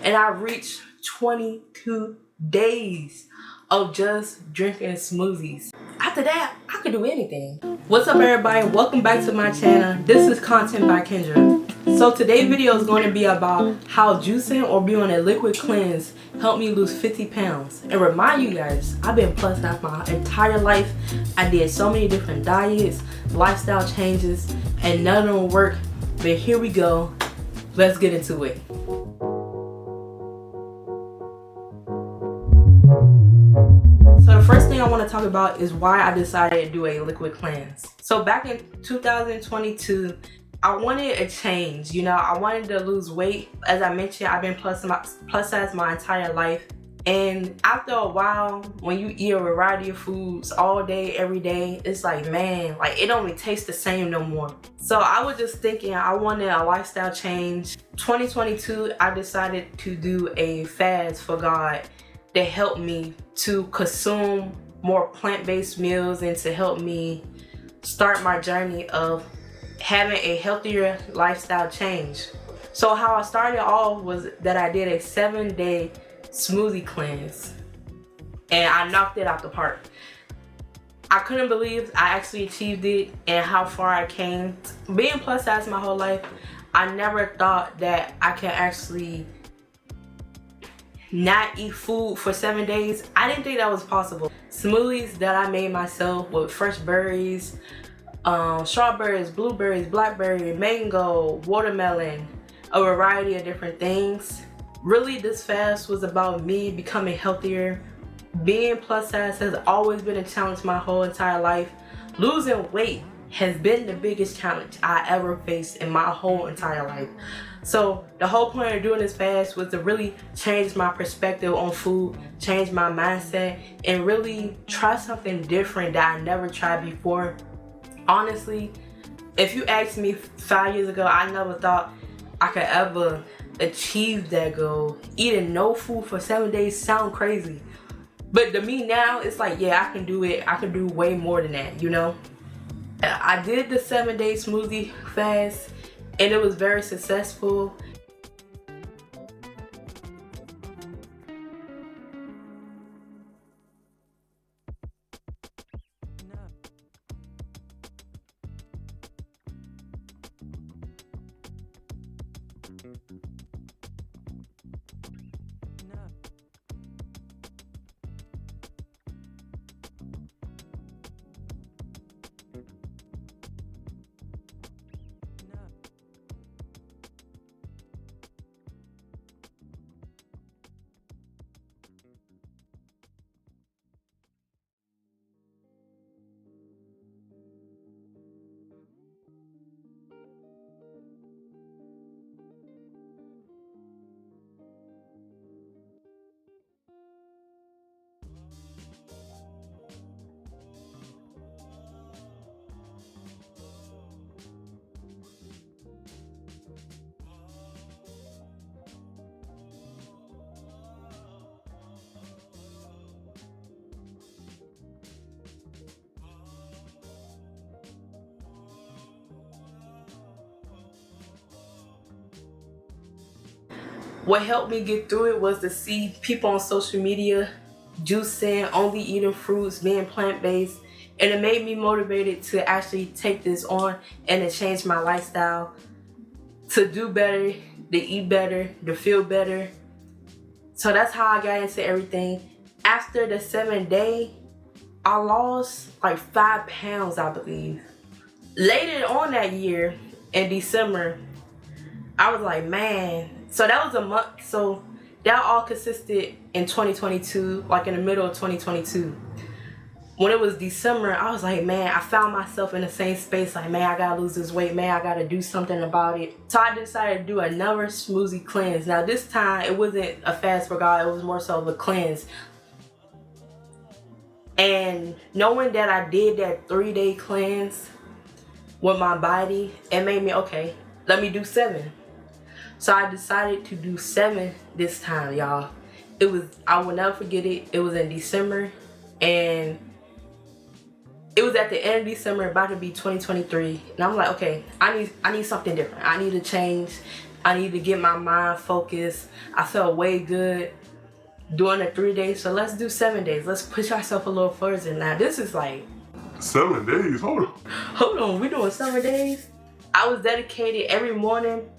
and I reached 22 days of just drinking smoothies. After that, I could do anything. What's up, everybody? Welcome back to my channel. This is content by Kendra. So today's video is going to be about how juicing or being on a liquid cleanse helped me lose 50 pounds. And remind you guys, I've been plus size my entire life. I did so many different diets, lifestyle changes, and none of them work. But here we go. Let's get into it. So the first thing I want to talk about is why I decided to do a liquid cleanse. So back in 2022, I wanted a change. You know, I wanted to lose weight. As I mentioned, I've been plus size my entire life. And after a while, when you eat a variety of foods all day, every day, it's like, man, like it don't even taste the same no more. So I was just thinking I wanted a lifestyle change. 2022, I decided to do a fast for God that helped me to consume more plant-based meals and to help me start my journey of having a healthier lifestyle change. So how I started off was that I did a 7-day smoothie cleanse and I knocked it out the park. I couldn't believe I actually achieved it and how far I came. Being plus size my whole life, I never thought that I could actually not eat food for 7 days. I didn't think that was possible. Smoothies that I made myself with fresh berries, strawberries, blueberries, blackberry, mango, watermelon, a variety of different things. Really, this fast was about me becoming healthier. Being plus size has always been a challenge my whole entire life. Losing weight has been the biggest challenge I ever faced in my whole entire life. So the whole point of doing this fast was to really change my perspective on food, change my mindset, and really try something different that I never tried before. Honestly, if you asked me 5 years ago, I never thought I could ever achieve that goal. Eating no food for 7 days sound crazy. But to me now, it's like, yeah, I can do it. I can do way more than that, you know? I did the 7-day smoothie fast and it was very successful. What helped me get through it was to see people on social media juicing, only eating fruits, being plant-based, and it made me motivated to actually take this on and to change my lifestyle, to do better, to eat better, to feel better. So that's how I got into everything. After the 7-day, I lost like 5 pounds, I believe. Later on that year, in December, I was like, man. So that was a month. So that all consisted in 2022, like in the middle of 2022. When it was December, I was like, man, I found myself in the same space. Like, man, I gotta lose this weight. Man, I gotta do something about it. So I decided to do another smoothie cleanse. Now this time, it wasn't a fast for God. It was more so of a cleanse. And knowing that I did that 3-day cleanse with my body, it made me, okay, let me do 7. So I decided to do 7 this time, y'all. It was, I will never forget it. It was in December and it was at the end of December, about to be 2023. And I'm like, okay, I need something different. I need to change. I need to get my mind focused. I felt way good doing the 3 days, so let's do 7 days. Let's push ourselves a little further. Now this is like 7 days, hold on, we doing 7 days? I was dedicated. Every morning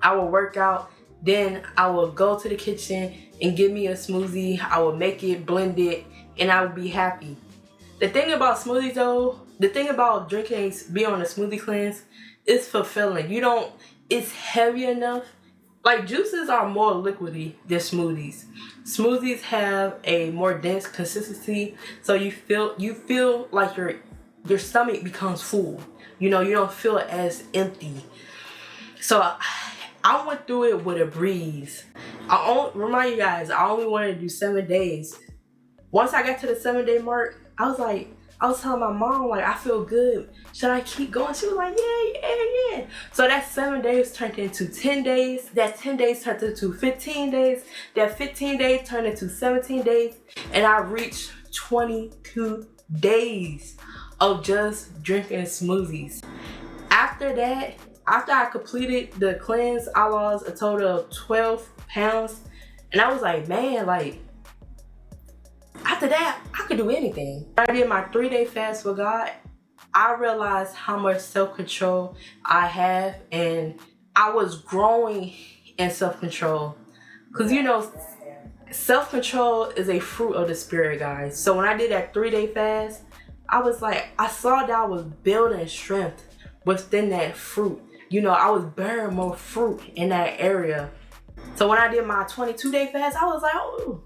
I would work out, then I would go to the kitchen and give me a smoothie. I would make it, blend it, and I would be happy. The thing about smoothies though, the thing about drinking, be on a smoothie cleanse, it's fulfilling. It's heavy enough. Like juices are more liquidy than smoothies. Smoothies have a more dense consistency, so you feel like your stomach becomes full. You don't feel as empty. So I went through it with a breeze. Remind you guys, I only wanted to do 7 days. Once I got to the 7-day mark, I was telling my mom, like, I feel good. Should I keep going? She was like, yeah. So that 7 days turned into 10 days. That 10 days turned into 15 days. That 15 days turned into 17 days. And I reached 22 days of just drinking smoothies. After that, after I completed the cleanse, I lost a total of 12 pounds. And I was like, man, like, after that, I could do anything. When I did my 3-day fast for God, I realized how much self-control I have, and I was growing in self-control. Because self-control is a fruit of the spirit, guys. So when I did that 3-day fast, I was like, I saw that I was building strength within that fruit. I was bearing more fruit in that area. So when I did my 22-day fast, I was like, oh,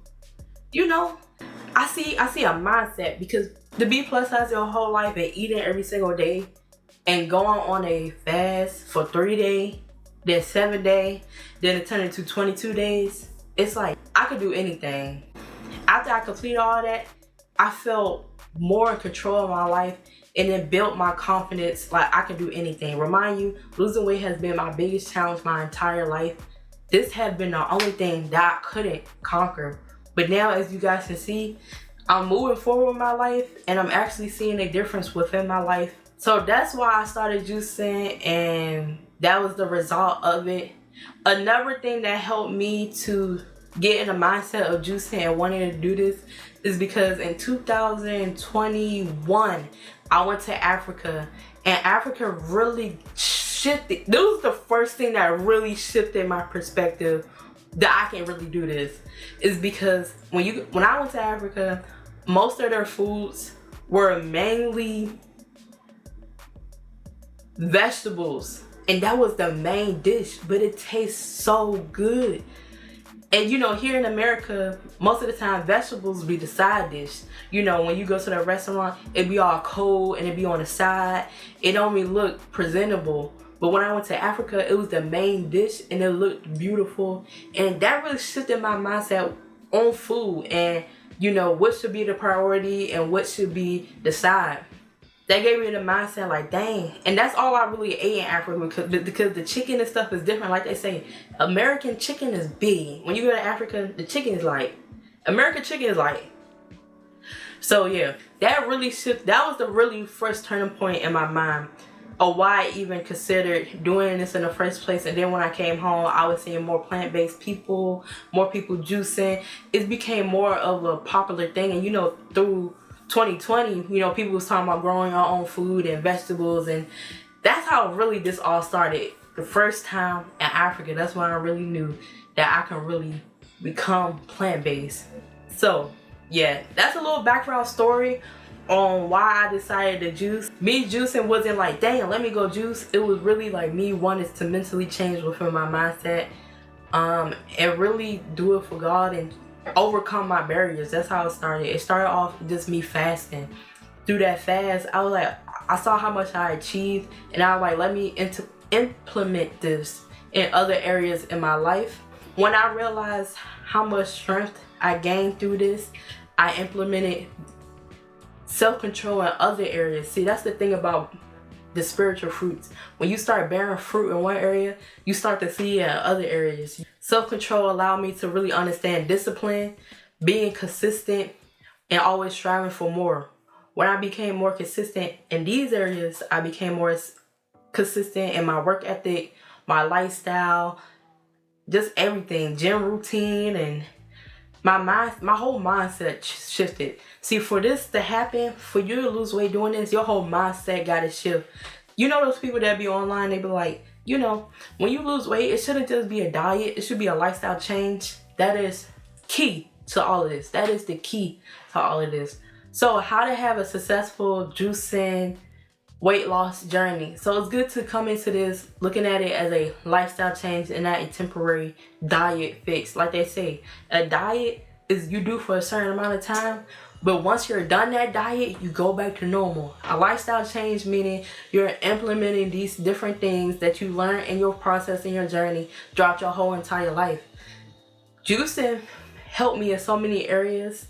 I see a mindset, because to be plus size your whole life and eating every single day and going on a fast for 3 days, then 7 days, then it turned into 22 days. It's like I could do anything. After I completed all that, I felt more in control of my life, and it built my confidence. Like I can do anything. Remind you, losing weight has been my biggest challenge my entire life. This had been the only thing that I couldn't conquer. But now, as you guys can see, I'm moving forward with my life, and I'm actually seeing a difference within my life. So that's why I started juicing, and that was the result of it. Another thing that helped me to get in the mindset of juicing and wanting to do this is because in 2021, I went to Africa, and Africa really shifted. This was the first thing that really shifted my perspective that I can really do this, is because when I went to Africa, most of their foods were mainly vegetables, and that was the main dish, but it tastes so good. And here in America, most of the time vegetables be the side dish. When you go to the restaurant, it be all cold and it be on the side. It don't really look presentable. But when I went to Africa, it was the main dish, and it looked beautiful. And that really shifted my mindset on food, and what should be the priority and what should be the side. That gave me the mindset, like, dang. And that's all I really ate in Africa, because the chicken and stuff is different. Like they say, American chicken is big. When you go to Africa, the chicken is light. American chicken is light. So yeah, that was the really first turning point in my mind of why I even considered doing this in the first place. And then when I came home, I was seeing more plant-based people, more people juicing. It became more of a popular thing. And through 2020, people was talking about growing our own food and vegetables, and that's how really this all started. The first time in Africa, that's when I really knew that I can really become plant-based. So yeah, that's a little background story on why I decided to juice. Me juicing wasn't like, dang, let me go juice. It was really like me wanting to mentally change within my mindset, and really do it for God and overcome my barriers. That's how it started. It started off just me fasting. Through that fast, I was like, I saw how much I achieved, and I was like, let me implement this in other areas in my life. When I realized how much strength I gained through this, I implemented self-control in other areas. See, that's the thing about the spiritual fruits. When you start bearing fruit in one area, you start to see it in other areas. Self-control allowed me to really understand discipline, being consistent, and always striving for more. When I became more consistent in these areas, I became more consistent in my work ethic, my lifestyle, just everything, gym routine, and my whole mindset shifted. See, for this to happen, for you to lose weight doing this, your whole mindset got to shift. You know those people that be online, they be like, you know, when you lose weight, it shouldn't just be a diet, it should be a lifestyle change. That is key to all of this. That is the key to all of this. So how to have a successful juicing weight loss journey. So it's good to come into this looking at it as a lifestyle change and not a temporary diet fix. Like they say, a diet is you do for a certain amount of time, but once you're done that diet, you go back to normal. A lifestyle change meaning you're implementing these different things that you learn in your process, in your journey, throughout your whole entire life. Juicing helped me in so many areas.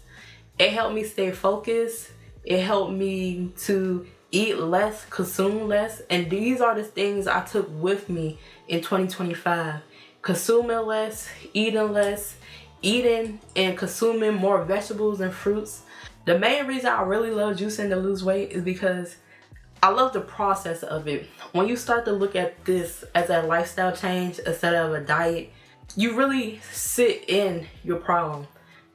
It helped me stay focused. It helped me to eat less, consume less. And these are the things I took with me in 2025. Consuming less, eating and consuming more vegetables and fruits. The main reason I really love juicing to lose weight is because I love the process of it. When you start to look at this as a lifestyle change instead of a diet, you really sit in your problem.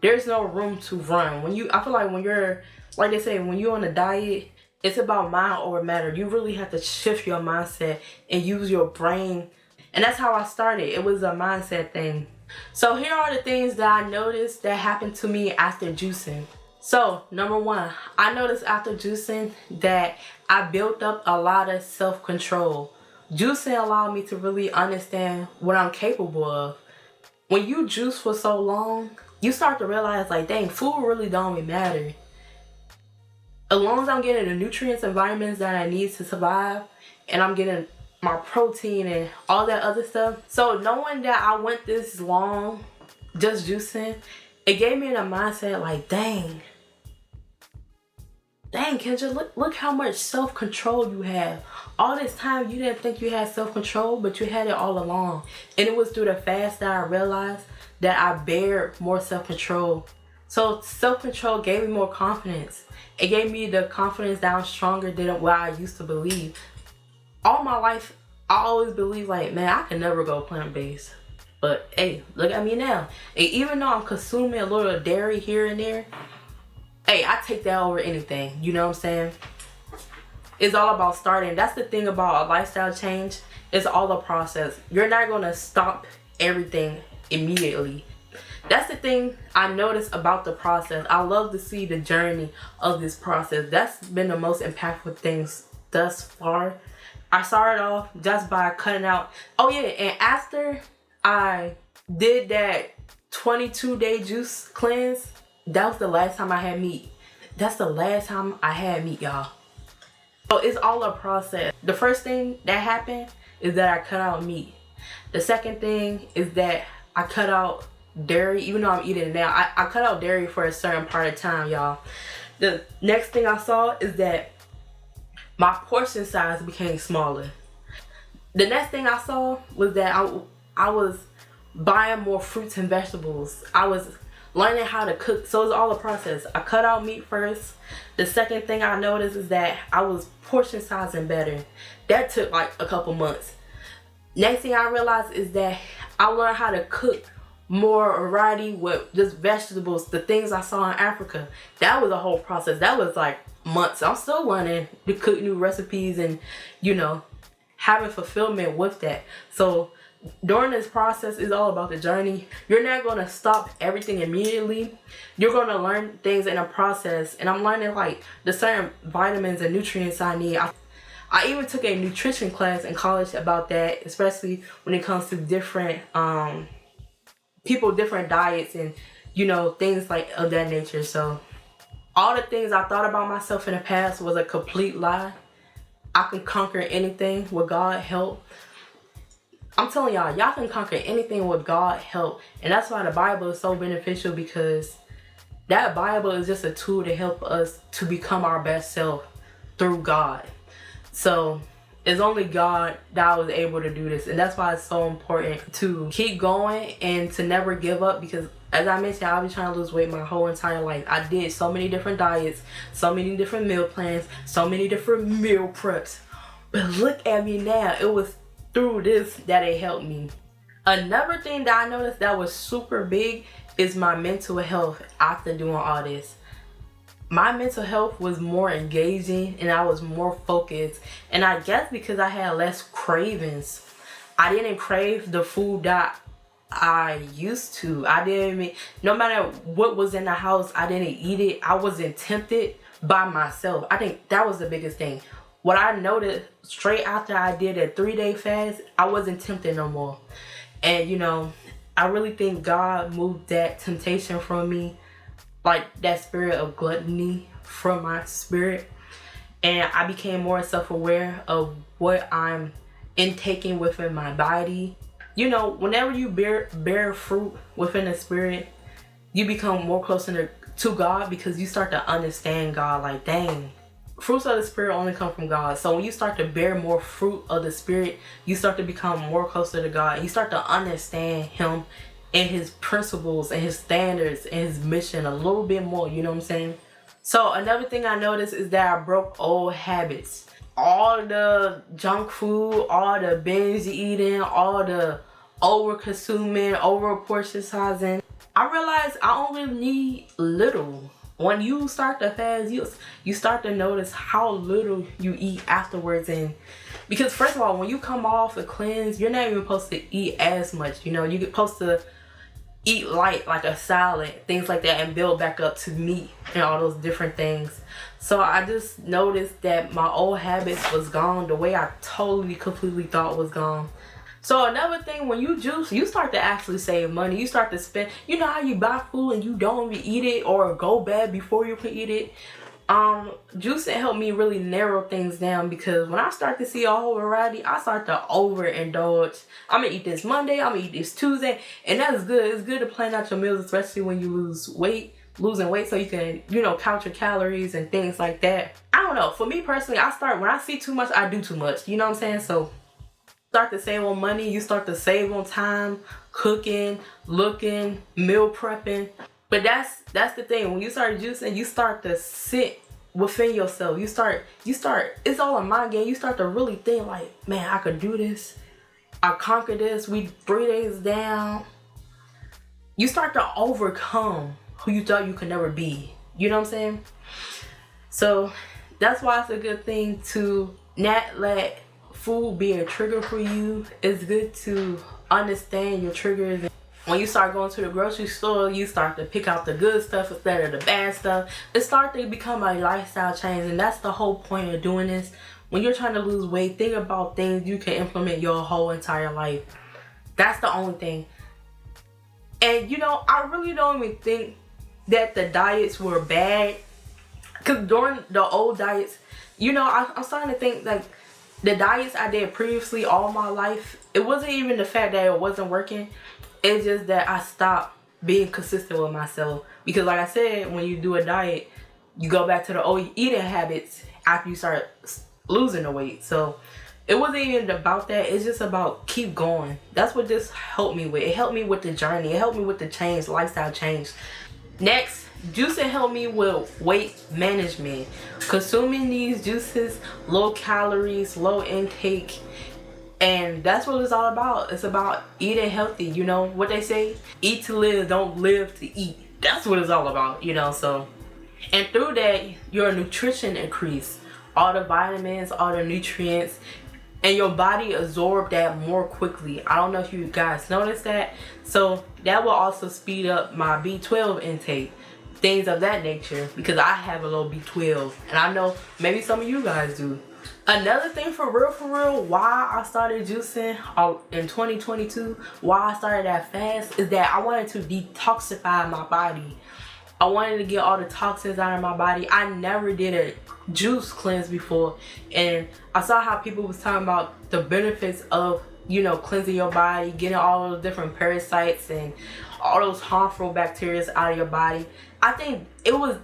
There's no room to run. I feel like when you're, like they say, when you're on a diet, it's about mind over matter. You really have to shift your mindset and use your brain. And that's how I started. It was a mindset thing. So here are the things that I noticed that happened to me after juicing. So number one, I noticed after juicing that I built up a lot of self-control. Juicing allowed me to really understand what I'm capable of. When you juice for so long, you start to realize like, dang, food really don't even matter. As long as I'm getting the nutrients and vitamins that I need to survive, and I'm getting my protein and all that other stuff. So knowing that I went this long just juicing, it gave me in a mindset like, dang, Kendra, look how much self-control you have. All this time you didn't think you had self-control, but you had it all along. And it was through the fast that I realized that I bear more self-control. So self-control gave me more confidence. It gave me the confidence that I'm stronger than what I used to believe. All my life, I always believed like, man, I can never go plant-based. But hey, look at me now. And even though I'm consuming a little dairy here and there, hey, I take that over anything. You know what I'm saying? It's all about starting. That's the thing about a lifestyle change. It's all a process. You're not going to stop everything immediately. That's the thing I noticed about the process. I love to see the journey of this process. That's been the most impactful things thus far. I started off just by cutting out. Oh yeah, and after I did that 22-day juice cleanse, that was the last time I had meat. That's the last time I had meat, y'all. So it's all a process. The first thing that happened is that I cut out meat. The second thing is that I cut out dairy, even though I'm eating it now. I cut out dairy for a certain part of time, y'all. The next thing I saw is that my portion size became smaller. The next thing I saw was that I was buying more fruits and vegetables. I was learning how to cook. So it's all a process. I cut out meat first. The second thing I noticed is that I was portion sizing better. That took like a couple months. Next thing I realized is that I learned how to cook more variety with just vegetables, the things I saw in Africa. That was a whole process. That was like months. I'm still learning to cook new recipes and, you know, having fulfillment with that. So during this process, is all about the journey. You're not going to stop everything immediately. You're going to learn things in a process. And I'm learning like the certain vitamins and nutrients I need. I even took a nutrition class in college about that, especially when it comes to different people, different diets and, you know, things like of that nature. So all the things I thought about myself in the past was a complete lie. I can conquer anything with God help. I'm telling y'all can conquer anything with God help. And that's why the Bible is so beneficial, because that Bible is just a tool to help us to become our best self through God. So it's only God that was able to do this. And that's why it's so important to keep going and to never give up, because as I mentioned, I've been trying to lose weight my whole entire life. I did so many different diets, so many different meal plans, so many different meal preps. But look at me now. It was through this that it helped me. Another thing that I noticed that was super big is my mental health after doing all this. My mental health was more engaging and I was more focused. And I guess because I had less cravings, I didn't crave the food that I used to. I didn't, no matter what was in the house, I didn't eat it. I wasn't tempted by myself. I think that was the biggest thing. What I noticed straight after I did a 3-day fast, I wasn't tempted no more. And you know, I really think God moved that temptation from me, like that spirit of gluttony from my spirit. And I became more self-aware of what I'm intaking within my body. You know, whenever you bear fruit within the spirit, you become more closer to God, because you start to understand God. Like, dang, fruits of the spirit only come from God. So when you start to bear more fruit of the spirit, you start to become more closer to God. You start to understand him and his principles and his standards and his mission a little bit more, you know what I'm saying? So another thing I noticed is that I broke old habits. All the junk food, all the binge eating, all the over consuming, over portion sizing. I realized I only need little. When you start to fast, you start to notice how little you eat afterwards. And because first of all, when you come off a cleanse, you're not even supposed to eat as much. You know, you're supposed to eat light, like a salad, things like that, and build back up to meat and all those different things. So I just noticed that my old habits was gone, the way I totally completely thought was gone. So another thing, when you juice, you start to actually save money. You start to spend, you know how you buy food and you don't even eat it or go bad before you can eat it? Juicing helped me really narrow things down, because when I start to see a whole variety, I start to overindulge. I'm gonna eat this Monday, I'm gonna eat this Tuesday, and that's good. It's good to plan out your meals, especially when you losing weight, so you can, you know, count your calories and things like that. I don't know, for me personally, when I see too much, I do too much, you know what I'm saying? So start to save on money, you start to save on time, cooking, looking, meal prepping. But that's the thing. When you start juicing, you start to sit within yourself. You start, it's all a mind game. You start to really think like, man, I could do this. I conquer this. We 3 days down. You start to overcome who you thought you could never be. You know what I'm saying? So that's why it's a good thing to not let food be a trigger for you. It's good to understand your triggers. When you start going to the grocery store, you start to pick out the good stuff instead of the bad stuff. It starts to become a lifestyle change, and that's the whole point of doing this. When you're trying to lose weight, think about things you can implement your whole entire life. That's the only thing. And you know, I really don't even think that the diets were bad, because during the old diets, you know, I'm starting to think like the diets I did previously all my life, it wasn't even the fact that it wasn't working. It's just that I stopped being consistent with myself. Because like I said, when you do a diet, you go back to the old eating habits after you start losing the weight. So it wasn't even about that. It's just about keep going. That's what this helped me with. It helped me with the journey. It helped me with the change, lifestyle change. Next, juicing helped me with weight management. Consuming these juices, low calories, low intake. And that's what it's all about. It's about eating healthy. You know what they say? Eat to live, don't live to eat. That's what it's all about, you know. So, and through that, your nutrition increase. All the vitamins, all the nutrients, and your body absorb that more quickly. I don't know if you guys noticed that. So that will also speed up my B12 intake. Things of that nature, because I have a low B12. And I know maybe some of you guys do. Another thing for real, why I started juicing in 2022, why I started that fast, is that I wanted to detoxify my body. I wanted to get all the toxins out of my body. I never did a juice cleanse before, and I saw how people was talking about the benefits of, you know, cleansing your body, getting all those different parasites and all those harmful bacteria out of your body. I think it was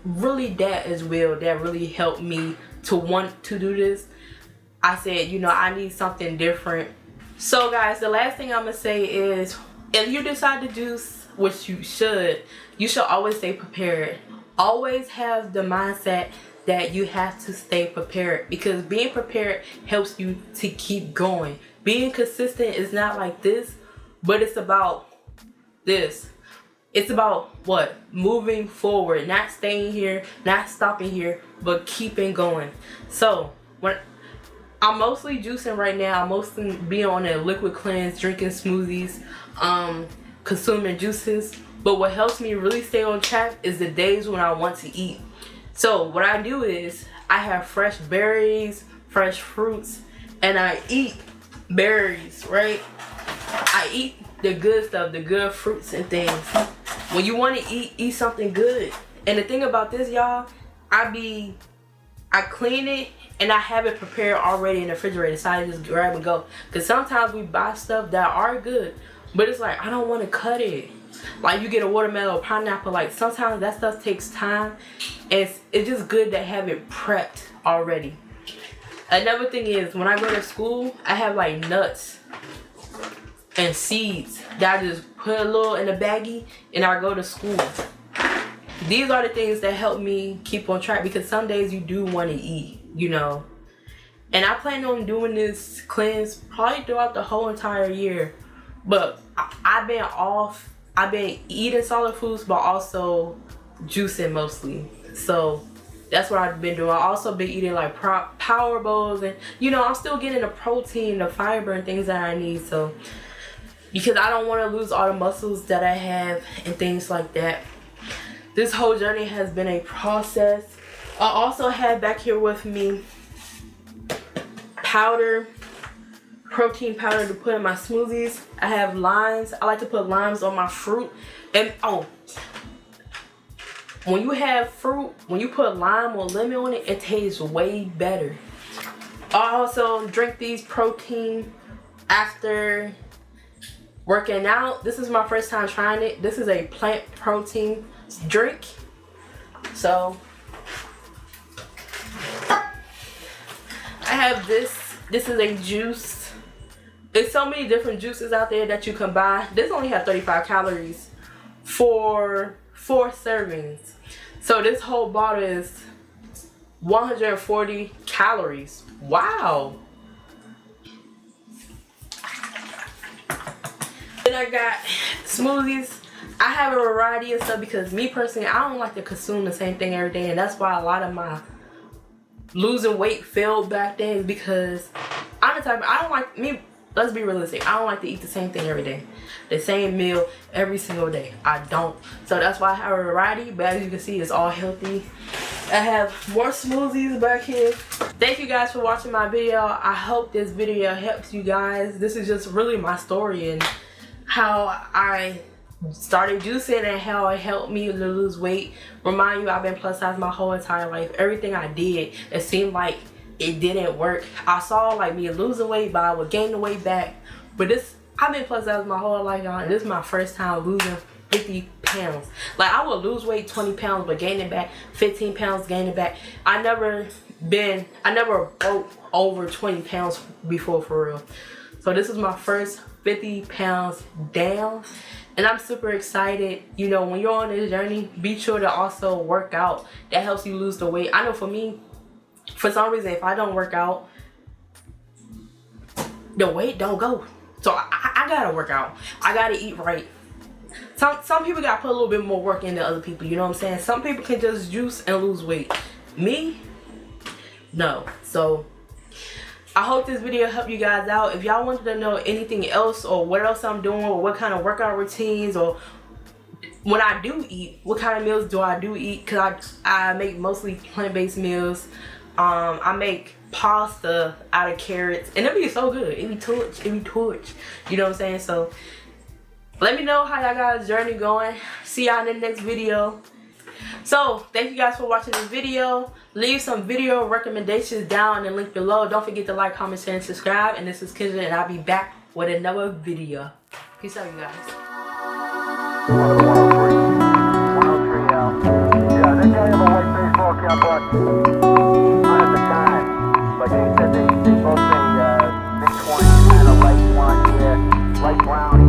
really that as well that really helped me to want to do this. I said, you know, I need something different. So guys, the last thing I'm gonna say is, if you decide to juice, which you should always stay prepared. Always have the mindset that you have to stay prepared, because being prepared helps you to keep going. Being consistent is not like this, but it's about this. It's about what? Moving forward, not staying here, not stopping here, but keeping going. So when I'm mostly juicing right now, I'm mostly being on a liquid cleanse, drinking smoothies, consuming juices. But what helps me really stay on track is the days when I want to eat. So what I do is I have fresh berries, fresh fruits, and I eat berries, right? I eat the good stuff, the good fruits and things. When you want to eat something good. And the thing about this, y'all, I clean it and I have it prepared already in the refrigerator, so I just grab and go. Because sometimes we buy stuff that are good, but it's like, I don't want to cut it. Like you get a watermelon or pineapple, like sometimes that stuff takes time, and it's just good to have it prepped already. Another thing is, when I go to school, I have like nuts and seeds that I just put a little in a baggie and I go to school. These are the things that help me keep on track, because some days you do want to eat, you know. And I plan on doing this cleanse probably throughout the whole entire year. But I've been eating solid foods, but also juicing mostly. So that's what I've been doing. I also been eating like power bowls, and you know, I'm still getting the protein, the fiber and things that I need. So because I don't want to lose all the muscles that I have and things like that. This whole journey has been a process. I also have back here with me protein powder to put in my smoothies. I have limes. I like to put limes on my fruit. And when you have fruit, when you put lime or lemon on it, it tastes way better. I also drink these protein after working out. This is my first time trying it. This is a plant protein drink. So I have this. This is a juice. There's so many different juices out there that you can buy. This only has 35 calories for 4 servings. So this whole bottle is 140 calories. Wow. Then I got smoothies. I have a variety of stuff because me personally, I don't like to consume the same thing every day, and that's why a lot of my losing weight failed back then, because I'm the type, I don't like, me, let's be realistic, I don't like to eat the same thing every day, the same meal every single day. I don't. So that's why I have a variety, but as you can see, it's all healthy. I have more smoothies back here. Thank you guys for watching my video. I hope this video helps you guys. This is just really my story and how I started juicing and how it helped me to lose weight. Remind you, I've been plus size my whole entire life. Everything I did, it seemed like it didn't work. I saw like me losing weight, but I would gain the weight back. But this, I've been plus size my whole life, y'all, and this is my first time losing 50 pounds. Like, I would lose weight 20 pounds but gain it back, 15 pounds, gain it back. I never broke over 20 pounds before, for real. So this is my first 50 pounds down, and I'm super excited. You know, when you're on this journey, be sure to also work out. That helps you lose the weight. I know for me, for some reason, if I don't work out, the weight don't go. So I gotta work out. I gotta eat right. Some people gotta put a little bit more work into other people, you know what I'm saying? Some people can just juice and lose weight. Me, no. So I hope this video helped you guys out. If y'all wanted to know anything else, or what else I'm doing, or what kind of workout routines, or when I do eat, what kind of meals do I do eat, because I make mostly plant-based meals. I make pasta out of carrots, and it be so good. It be torch. You know what I'm saying? So let me know how y'all guys' journey going. See y'all in the next video. So thank you guys for watching this video. Leave some video recommendations down in the link below. Don't forget to like, comment, share, and subscribe. And this is Kendra, and I'll be back with another video. Peace out, you guys. 103 out. Yeah, they can't have a white baseball cap on. Not at the time, but they said they both say mid-20s, kind of light one, yeah, light brown.